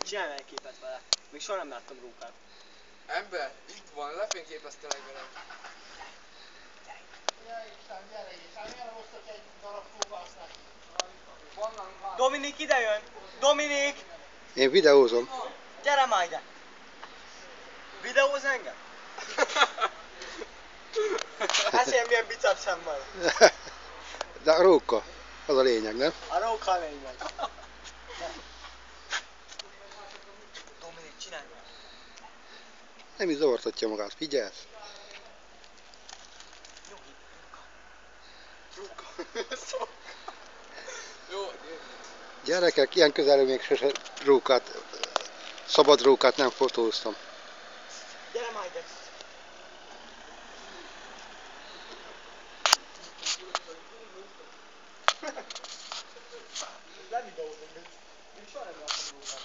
Csinálj egy képet vele. Még soha nem láttam rókát. Ember, itt van, lefényképeztelek vele. Dominik, ide jön! Dominik! Én videózom. Gyere már ide! Videóz engem? Ezért milyen bicepszem van. De a róka, az a lényeg, nem? A róka lényeg. Dominik, csinálj meg! Nem is zavartatja magát, figyelsz? Róka. Jó. Gyerekek, ilyen közelről még sose rókát, szabad rókát nem fotóztam. Gyere már ide! Levideózom, még soha nem láttam rókát.